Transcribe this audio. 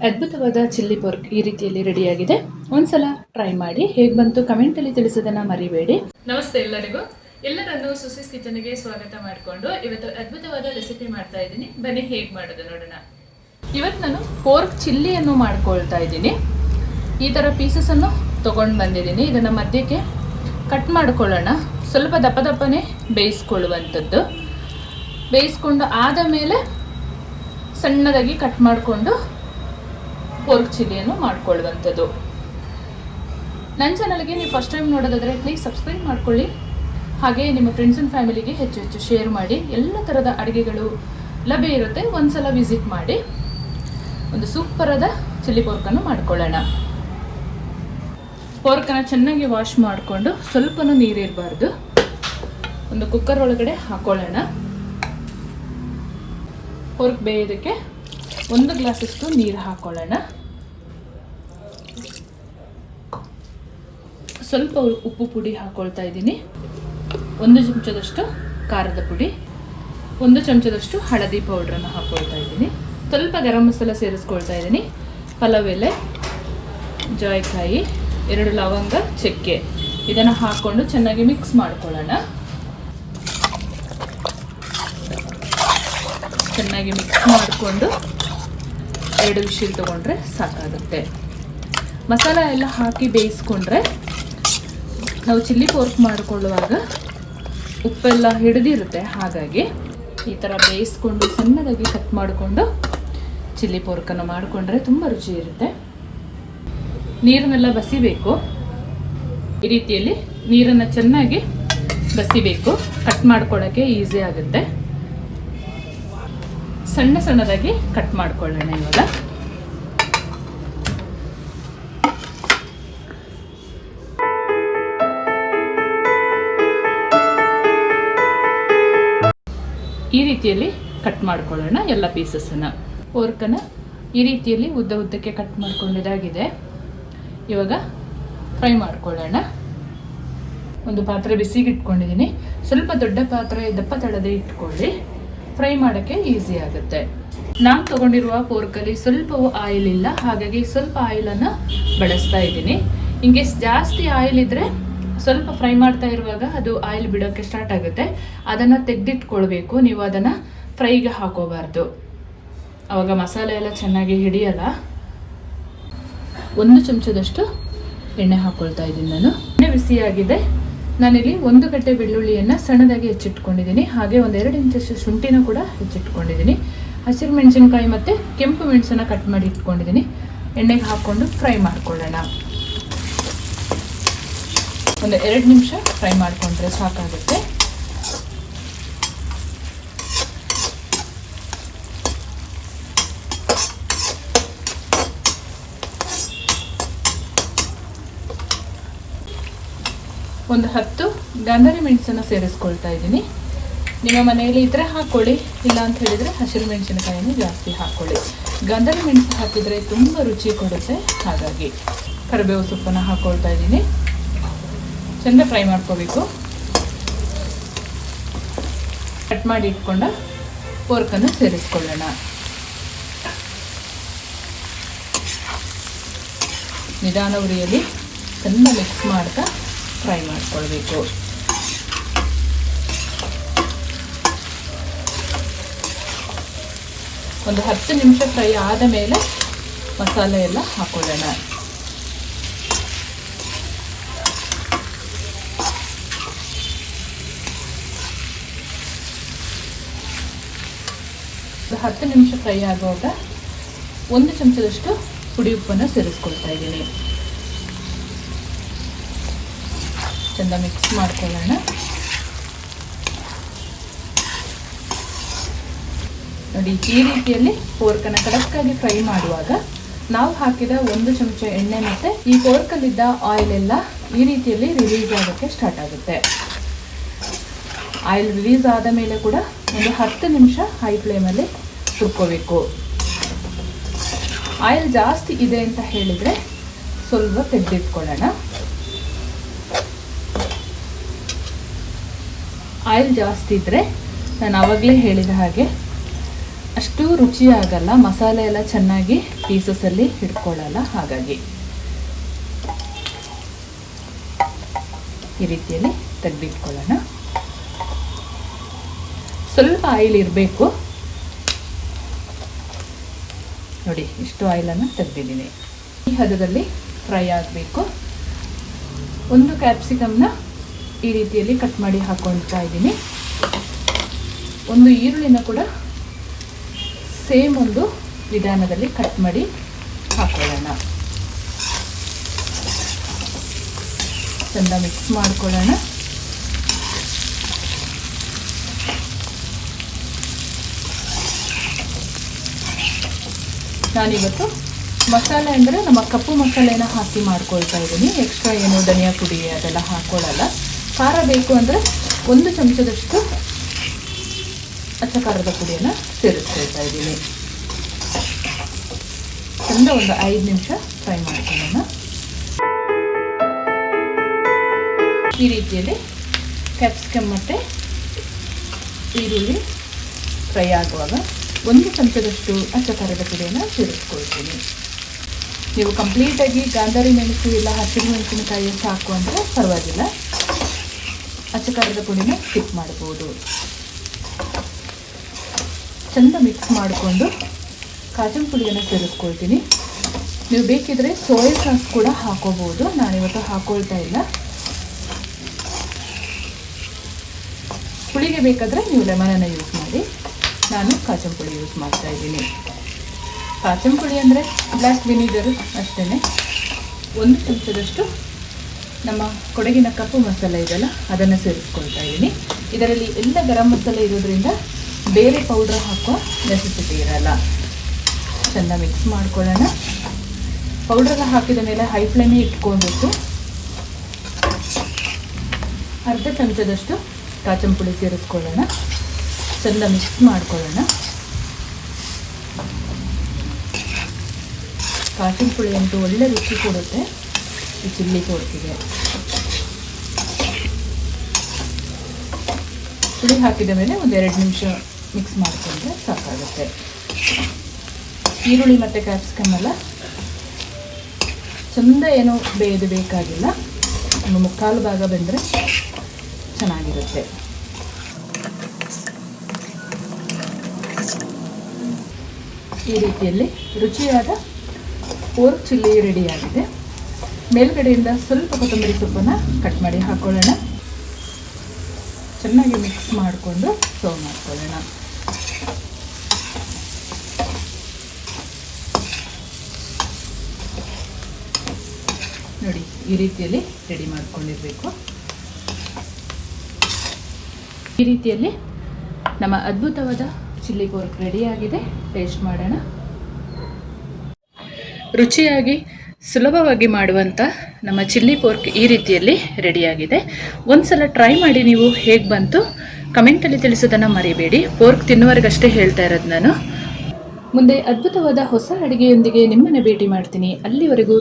ಅದ್ಭುತವಾದ chilli pork ಈ ರೀತಿಯಲ್ಲಿ ರೆಡಿಯಾಗಿದೆ. ಒಂದ್ಸಲ ಟ್ರೈ ಮಾಡಿ, ಹೇಗೆ ಬಂತು ಕಮೆಂಟಲ್ಲಿ ತಿಳಿಸೋದನ್ನ ಮರಿಬೇಡಿ. ನಮಸ್ತೆ ಎಲ್ಲರಿಗೂ, ಎಲ್ಲರನ್ನು ಸುಸಿಸ್ ಕಿಚನ್ಗೆ ಸ್ವಾಗತ ಮಾಡಿಕೊಂಡು ಇವತ್ತು ಅದ್ಭುತವಾದ ರೆಸಿಪಿ ಮಾಡ್ತಾ ಇದ್ದೀನಿ. ಬನ್ನಿ ಹೇಗೆ ಮಾಡೋದು ನೋಡೋಣ. ಇವತ್ತು ನಾನು ಪೋರ್ಕ್ ಚಿಲ್ಲಿಯನ್ನು ಮಾಡ್ಕೊಳ್ತಾ ಇದ್ದೀನಿ. ಈ ಥರ ಪೀಸಸನ್ನು ತೊಗೊಂಡು ಬಂದಿದ್ದೀನಿ. ಇದನ್ನು ಮಧ್ಯಕ್ಕೆ ಕಟ್ ಮಾಡ್ಕೊಳ್ಳೋಣ. ಸ್ವಲ್ಪ ದಪ್ಪ ದಪ್ಪನೇ ಬೇಯಿಸ್ಕೊಳ್ಳುವಂಥದ್ದು. ಬೇಯಿಸ್ಕೊಂಡು ಆದ ಮೇಲೆ ಸಣ್ಣದಾಗಿ ಕಟ್ ಮಾಡಿಕೊಂಡು ಪೋರ್ಕ್ ಚಿಲ್ಲಿಯನ್ನು ಮಾಡ್ಕೊಳ್ಳುವಂಥದ್ದು. ನನ್ನ ಚಾನಲ್ಗೆ ನೀವು ಫಸ್ಟ್ ಟೈಮ್ ನೋಡೋದಾದರೆ ಪ್ಲೀಸ್ ಸಬ್ಸ್ಕ್ರೈಬ್ ಮಾಡ್ಕೊಳ್ಳಿ. ಹಾಗೆ ನಿಮ್ಮ ಫ್ರೆಂಡ್ಸ್ ಆ್ಯಂಡ್ ಫ್ಯಾಮಿಲಿಗೆ ಹೆಚ್ಚು ಹೆಚ್ಚು ಶೇರ್ ಮಾಡಿ. ಎಲ್ಲ ಥರದ ಅಡುಗೆಗಳು ಲಭ್ಯ ಇರುತ್ತೆ, ಒಂದ್ಸಲ ವಿಸಿಟ್ ಮಾಡಿ. ಒಂದು ಸೂಪರಾದ ಚಿಲ್ಲಿ ಪೋರ್ಕನ್ನು ಮಾಡ್ಕೊಳ್ಳೋಣ. ಪೋರ್ಕನ್ನು ಚೆನ್ನಾಗಿ ವಾಶ್ ಮಾಡಿಕೊಂಡು ಸ್ವಲ್ಪನೂ ನೀರಿರಬಾರ್ದು. ಒಂದು ಕುಕ್ಕರ್ ಒಳಗಡೆ ಹಾಕೊಳ್ಳೋಣ. ಪೋರ್ಕ್ ಬೇಯೋದಕ್ಕೆ 1 ಗ್ಲಾಸಷ್ಟು ನೀರು ಹಾಕೊಳ್ಳೋಣ. ಸ್ವಲ್ಪ ಉಪ್ಪು ಪುಡಿ ಹಾಕೊಳ್ತಾ ಇದ್ದೀನಿ. 1 ಚಮಚದಷ್ಟು ಖಾರದ ಪುಡಿ, 1 ಚಮಚದಷ್ಟು ಹಳದಿ ಪೌಡ್ರನ್ನು ಹಾಕೊಳ್ತಾ ಇದ್ದೀನಿ. ಸ್ವಲ್ಪ ಗರಂ ಮಸಾಲ ಸೇರಿಸ್ಕೊಳ್ತಾ ಇದ್ದೀನಿ. ಪಲಾವ್ ಎಲೆ, ಜಾಯಿಕಾಯಿ, 2 ಲವಂಗ, ಚಕ್ಕೆ ಇದನ್ನು ಹಾಕ್ಕೊಂಡು ಚೆನ್ನಾಗಿ ಮಿಕ್ಸ್ ಮಾಡ್ಕೊಳ್ಳೋಣ. ಚೆನ್ನಾಗಿ ಮಿಕ್ಸ್ ಮಾಡಿಕೊಂಡು 2 ವಿಶಿಲ್ ತೊಗೊಂಡ್ರೆ ಸಾಕಾಗುತ್ತೆ. ಮಸಾಲ ಎಲ್ಲ ಹಾಕಿ ಬೇಯಿಸ್ಕೊಂಡ್ರೆ ನಾವು ಚಿಲ್ಲಿ ಪೋರ್ಕ್ ಮಾಡಿಕೊಳ್ಳುವಾಗ ಉಪ್ಪೆಲ್ಲ ಹಿಡಿದಿರುತ್ತೆ. ಹಾಗಾಗಿ ಈ ಥರ ಬೇಯಿಸ್ಕೊಂಡು ಸಣ್ಣದಾಗಿ ಕಟ್ ಮಾಡಿಕೊಂಡು ಚಿಲ್ಲಿ ಪೋರ್ಕನ್ನು ಮಾಡಿಕೊಂಡ್ರೆ ತುಂಬ ರುಚಿ ಇರುತ್ತೆ. ನೀರನ್ನೆಲ್ಲ ಬಸಿಬೇಕು. ಈ ರೀತಿಯಲ್ಲಿ ನೀರನ್ನು ಚೆನ್ನಾಗಿ ಬಸಿಬೇಕು. ಕಟ್ ಮಾಡ್ಕೊಳ್ಳೋಕ್ಕೆ ಈಸಿ ಆಗುತ್ತೆ. ಸಣ್ಣ ಸಣ್ಣದಾಗಿ ಕಟ್ ಮಾಡ್ಕೊಳ್ಳೋಣ. ಇವಾಗ ಈ ರೀತಿಯಲ್ಲಿ ಕಟ್ ಮಾಡ್ಕೊಳ್ಳೋಣ ಎಲ್ಲ ಪೀಸಸ್ಸನ್ನು. ಪೋರ್ಕನ್ನು ಈ ರೀತಿಯಲ್ಲಿ ಉದ್ದಕ್ಕೆ ಕಟ್ ಮಾಡ್ಕೊಂಡಿದ್ದಾಗಿದೆ. ಇವಾಗ ಫ್ರೈ ಮಾಡ್ಕೊಳ್ಳೋಣ. ಒಂದು ಪಾತ್ರೆ ಬಿಸಿಗೆ ಇಟ್ಕೊಂಡಿದ್ದೀನಿ. ಸ್ವಲ್ಪ ದೊಡ್ಡ ಪಾತ್ರೆ, ದಪ್ಪ ತಳದೆ ಇಟ್ಕೊಳ್ಳಿ. ಫ್ರೈ ಮಾಡೋಕ್ಕೆ ಈಸಿ ಆಗುತ್ತೆ. ನಾನು ತೊಗೊಂಡಿರುವ ಪೋರ್ಕಲ್ಲಿ ಸ್ವಲ್ಪವೂ ಆಯಿಲ್ ಇಲ್ಲ, ಹಾಗಾಗಿ ಸ್ವಲ್ಪ ಆಯಿಲನ್ನು ಬಳಸ್ತಾ ಇದ್ದೀನಿ. ಇನ್ಕೇಸ್ ಜಾಸ್ತಿ ಆಯಿಲ್ ಇದ್ದರೆ ಸ್ವಲ್ಪ ಫ್ರೈ ಮಾಡ್ತಾ ಇರುವಾಗ ಅದು ಆಯಿಲ್ ಬಿಡೋಕ್ಕೆ ಸ್ಟಾರ್ಟ್ ಆಗುತ್ತೆ. ಅದನ್ನು ತೆಗೆದಿಟ್ಕೊಳ್ಬೇಕು. ನೀವು ಅದನ್ನು ಫ್ರೈಗೆ ಹಾಕೋಬಾರ್ದು, ಆವಾಗ ಮಸಾಲೆ ಎಲ್ಲ ಚೆನ್ನಾಗಿ ಹಿಡಿಯಲ್ಲ. 1 ಚಮಚದಷ್ಟು ಎಣ್ಣೆ ಹಾಕ್ಕೊಳ್ತಾ ಇದ್ದೀನಿ ನಾನು. ಎಣ್ಣೆ ಬಿಸಿಯಾಗಿದೆ. ನಾನಿಲ್ಲಿ 1 ಗಡ್ಡೆ ಬೆಳ್ಳುಳ್ಳಿಯನ್ನು ಸಣ್ಣದಾಗಿ ಹೆಚ್ಚಿಟ್ಕೊಂಡಿದ್ದೀನಿ. ಹಾಗೆ 1-2 ಇಂಚಷ್ಟು ಶುಂಠಿನ ಕೂಡ ಹೆಚ್ಚಿಟ್ಕೊಂಡಿದ್ದೀನಿ. ಹಸಿರು ಮೆಣಸಿನ್ಕಾಯಿ ಮತ್ತು ಕೆಂಪು ಮೆಣಸನ್ನು ಕಟ್ ಮಾಡಿ ಇಟ್ಕೊಂಡಿದ್ದೀನಿ. ಎಣ್ಣೆಗೆ ಹಾಕ್ಕೊಂಡು ಫ್ರೈ ಮಾಡ್ಕೊಳ್ಳೋಣ. ಒಂದು 2 ನಿಮಿಷ ಫ್ರೈ ಮಾಡಿಕೊಂಡ್ರೆ ಸಾಕಾಗುತ್ತೆ. ಒಂದು 10 ಗಾಂಧಾರಿ ಮೆಣಸನ್ನು ಸೇರಿಸ್ಕೊಳ್ತಾ ಇದ್ದೀನಿ. ನಿಮ್ಮ ಮನೆಯಲ್ಲಿ ಇದ್ರೆ ಹಾಕ್ಕೊಳ್ಳಿ, ಇಲ್ಲ ಅಂತ ಹೇಳಿದರೆ ಹಸಿರು ಮೆಣಸಿನಕಾಯಿಯನ್ನು ಜಾಸ್ತಿ ಹಾಕ್ಕೊಳ್ಳಿ. ಗಾಂಧಾರಿ ಮೆಣಸು ಹಾಕಿದರೆ ತುಂಬ ರುಚಿ ಕೊಡುತ್ತೆ. ಹಾಗಾಗಿ ಕರಿಬೇವು ಸೊಪ್ಪನ್ನು ಹಾಕ್ಕೊಳ್ತಾ ಇದ್ದೀನಿ. ಚೆಂದ ಫ್ರೈ ಮಾಡ್ಕೋಬೇಕು. ಕಟ್ ಮಾಡಿ ಇಟ್ಕೊಂಡ ಪೋರ್ಕನ್ನು ಸೇರಿಸ್ಕೊಳ್ಳೋಣ. ನಿಧಾನ ಉರಿಯಲ್ಲಿ ಚೆಂದ ಮಿಕ್ಸ್ ಮಾಡ್ತಾ ಫ್ರೈ ಮಾಡ್ಕೊಳ್ಬೇಕು. ಒಂದು 10 ನಿಮಿಷ ಫ್ರೈ ಆದ ಮೇಲೆ ಮಸಾಲೆ ಎಲ್ಲ ಹಾಕೊಳ್ಳೋಣ. ಒಂದು 10 ನಿಮಿಷ ಫ್ರೈ ಆಗುವಾಗ 1 ಚಮಚದಷ್ಟು ಪುಡಿ ಉಪ್ಪನ್ನು ಸೇರಿಸ್ಕೊಳ್ತಾ ಇದ್ದೀನಿ. ಚೆಂದ ಮಿಕ್ಸ್ ಮಾಡ್ಕೊಳ್ಳೋಣ. ನೋಡಿ, ಈ ರೀತಿಯಲ್ಲಿ ಪೋರ್ಕನ್ನು ಕಡಕ್ಕಾಗಿ ಫ್ರೈ ಮಾಡುವಾಗ ನಾವು ಹಾಕಿದ 1 ಚಮಚ ಎಣ್ಣೆ ಮತ್ತು ಈ ಪೋರ್ಕಲ್ಲಿದ್ದ ಆಯಿಲ್ ಎಲ್ಲ ಈ ರೀತಿಯಲ್ಲಿ ರಿಲೀಸ್ ಆಗೋಕ್ಕೆ ಸ್ಟಾರ್ಟ್ ಆಗುತ್ತೆ. ಆಯಿಲ್ ರಿಲೀಸ್ ಆದ ಮೇಲೆ ಕೂಡ ಒಂದು 10 ನಿಮಿಷ ಹೈ ಫ್ಲೇಮಲ್ಲಿ ಹುರ್ಕೋಬೇಕು. ಆಯಿಲ್ ಜಾಸ್ತಿ ಇದೆ ಅಂತ ಹೇಳಿದರೆ ಸ್ವಲ್ಪ ತೆಗೆದಿಟ್ಕೊಳ್ಳೋಣ. ಆಯಿಲ್ ಜಾಸ್ತಿ ಇದ್ದರೆ ನಾನು ಆವಾಗಲೇ ಹೇಳಿದ ಹಾಗೆ ಅಷ್ಟು ರುಚಿ ಆಗಲ್ಲ, ಮಸಾಲೆ ಎಲ್ಲ ಚೆನ್ನಾಗಿ ಪೀಸಸಲ್ಲಿ ಹಿಡ್ಕೊಳ್ಳಲ್ಲ. ಹಾಗಾಗಿ ಈ ರೀತಿಯಲ್ಲಿ ತೆಗೆದಿಟ್ಕೊಳ್ಳೋಣ. ಸ್ವಲ್ಪ ಆಯಿಲ್ ಇರಬೇಕು ನೋಡಿ, ಇಷ್ಟು ಆಯಿಲನ್ನು ತೆಗೆದಿದ್ದೀನಿ. ಈ ಹದದಲ್ಲಿ ಫ್ರೈ ಆಗಬೇಕು. ಒಂದು ಕ್ಯಾಪ್ಸಿಕಮ್ನ ಈ ರೀತಿಯಲ್ಲಿ ಕಟ್ ಮಾಡಿ ಹಾಕೊಳ್ತಾ ಇದ್ದೀನಿ. ಒಂದು ಈರುಳ್ಳಿನ ಕೂಡ ಸೇಮ್ ಒಂದು ವಿಧಾನದಲ್ಲಿ ಕಟ್ ಮಾಡಿ ಹಾಕೊಳ್ಳೋಣ. ಚೆಂದ ಮಿಕ್ಸ್ ಮಾಡ್ಕೊಳ್ಳೋಣ. ನಾನಿವತ್ತು ಮಸಾಲೆ ಅಂದರೆ ನಮ್ಮ ಕಪ್ಪು ಮಸಾಲೆನ ಹಾಕಿ ಮಾಡ್ಕೊಳ್ತಾ ಇದ್ದೀನಿ. ಎಕ್ಸ್ಟ್ರಾ ಏನು ಧನಿಯಾ ಪುಡಿ ಅದೆಲ್ಲ ಹಾಕೊಳ್ಳಲ್ಲ. ಖಾರ ಬೇಕು ಅಂದರೆ 1 ಚಮಚದಷ್ಟು ಅಚ್ಚ ಖಾರದ ಪುಡಿಯನ್ನು ಸೇರಿಸ್ಕೊಳ್ತಾ ಇದ್ದೀನಿ. ಚೆಂದ ಒಂದು 5 ನಿಮಿಷ ಫ್ರೈ ಮಾಡ್ಕೊಳ್ಳೋಣ. ಈ ರೀತಿಯಲ್ಲಿ ಕ್ಯಾಪ್ಸಿಕಮ್ ಮತ್ತು ಈರುಳ್ಳಿ ಫ್ರೈ ಆಗುವಾಗ 1 ಚಮಚದಷ್ಟು ಅಚ್ಚ ಖಾರದ ಪುಡಿಯನ್ನು ಸೇರಿಸ್ಕೊಳ್ತೀನಿ. ನೀವು ಕಂಪ್ಲೀಟಾಗಿ ಗಾಂಧಾರಿ ಮೆಣಸು ಇಲ್ಲ ಹಸಿರು ಮೆಣಸಿನಕಾಯಿ ಸಾಕು ಅಂದರೆ ಪರವಾಗಿಲ್ಲ, ಅಚ್ಚ ಖಾರದ ಪುಡಿನ ಸ್ಕಿಪ್ ಮಾಡ್ಬೋದು. ಚೆಂದ ಮಿಕ್ಸ್ ಮಾಡಿಕೊಂಡು ಕಾಜನ್ ಪುಡಿಯನ್ನು ಸೇರಿಸ್ಕೊಳ್ತೀನಿ. ನೀವು ಬೇಕಿದ್ರೆ ಸೋಯಾ ಸಾಸ್ ಕೂಡ ಹಾಕೋಬೋದು. ನಾನಿವತ್ತು ಹಾಕೊಳ್ತಾ ಇಲ್ಲ. ಪುಳಿಗೆ ಬೇಕಾದರೆ ನೀವು ಲೆಮನನ್ನು ಯೂಸ್ ಮಾಡಿ. ನಾನು ಕಾಜನ್ ಪುಡಿ ಯೂಸ್ ಮಾಡ್ತಾ ಇದ್ದೀನಿ. ಕಾಜನ್ ಪುಡಿ ಅಂದರೆ ಬ್ಲ್ಯಾಕ್ ವಿನಿಗರ್ ಅಷ್ಟೇ. 1 ಚಮಚದಷ್ಟು ನಮ್ಮ ಕೊಡಗಿನ ಕಪ್ಪು ಮಸಾಲೆ ಇದೆಯಲ್ಲ ಅದನ್ನು ಸೇರಿಸ್ಕೊಳ್ತಾ ಇದ್ದೀನಿ. ಇದರಲ್ಲಿ ಎಲ್ಲ ಗರಂ ಮಸಾಲೆ ಇರೋದ್ರಿಂದ ಬೇರೆ ಪೌಡರ್ ಹಾಕೋ ನೆಸೆಸಿಟಿ ಇರಲ್ಲ. ಚೆಂದ ಮಿಕ್ಸ್ ಮಾಡ್ಕೊಳ್ಳೋಣ. ಪೌಡ್ರೆಲ್ಲ ಹಾಕಿದ ಮೇಲೆ ಹೈ ಫ್ಲೇಮೇ ಇಟ್ಕೊಳ್ಬೇಕು. ಅರ್ಧ ಚಮಚದಷ್ಟು ಕಾಜನ್ ಪುಡಿ ಸೇರಿಸ್ಕೊಳ್ಳೋಣ. ಚೆಂದ ಮಿಕ್ಸ್ ಮಾಡ್ಕೊಳ್ಳೋಣ. ಕಾಜಿನ ಪುಡಿ ಅಂತೂ ಒಳ್ಳೆ ರುಚಿ ಕೊಡುತ್ತೆ ಈ ಚಿಲ್ಲಿ ಪೋರ್ಕಿಗೆ. ಪುಡಿ ಹಾಕಿದ ಮೇಲೆ 1-2 ನಿಮಿಷ ಮಿಕ್ಸ್ ಮಾಡಿಕೊಂಡ್ರೆ ಸಾಕಾಗುತ್ತೆ. ಈರುಳ್ಳಿ ಮತ್ತು ಕ್ಯಾಪ್ಸಿಕಮ್ ಎಲ್ಲ ಚೆಂದ ಏನೋ ಬೇಯ್ದು ಬೇಕಾಗಿಲ್ಲ. ಒಂದು 3/4 ಭಾಗ ಬೆಂದರೆ ಚೆನ್ನಾಗಿರುತ್ತೆ. ಈ ರೀತಿಯಲ್ಲಿ ರುಚಿಯಾದ ಪೋರ್ಕ್ ಚಿಲ್ಲಿ ರೆಡಿಯಾಗಿದೆ. ಮೇಲ್ಗಡೆಯಿಂದ ಸ್ವಲ್ಪ ಕೊತ್ತಂಬರಿ ಸೊಪ್ಪನ್ನು ಕಟ್ ಮಾಡಿ ಹಾಕೊಳ್ಳೋಣ. ಚೆನ್ನಾಗಿ ಮಿಕ್ಸ್ ಮಾಡಿಕೊಂಡು ಸರ್ವ್ ಮಾಡ್ಕೊಳ್ಳೋಣ. ನೋಡಿ, ಈ ರೀತಿಯಲ್ಲಿ ರೆಡಿ ಮಾಡ್ಕೊಂಡಿರಬೇಕು. ಈ ರೀತಿಯಲ್ಲಿ ನಮ್ಮ ಅದ್ಭುತವಾದ ಚಿಲ್ಲಿ ಪೋರ್ಕ್ ರೆಡಿಯಾಗಿದೆ. ಟೇಸ್ಟ್ ಮಾಡೋಣ. ರುಚಿಯಾಗಿ ಸುಲಭವಾಗಿ ಮಾಡುವಂಥ ನಮ್ಮ ಚಿಲ್ಲಿ ಪೋರ್ಕ್ ಈ ರೀತಿಯಲ್ಲಿ ರೆಡಿಯಾಗಿದೆ. ಒಂದ್ಸಲ ಟ್ರೈ ಮಾಡಿ ನೀವು ಹೇಗೆ ಬಂತು ಕಮೆಂಟಲ್ಲಿ ತಿಳಿಸೋದನ್ನು ಮರಿಬೇಡಿ. ಪೋರ್ಕ್ ತಿನ್ನುವರೆಗಷ್ಟೇ ಹೇಳ್ತಾ ಇರೋದು ನಾನು. ಮುಂದೆ ಅದ್ಭುತವಾದ ಹೊಸ ಅಡುಗೆಯೊಂದಿಗೆ ನಿಮ್ಮನ್ನು ಭೇಟಿ ಮಾಡ್ತೀನಿ. ಅಲ್ಲಿವರೆಗೂ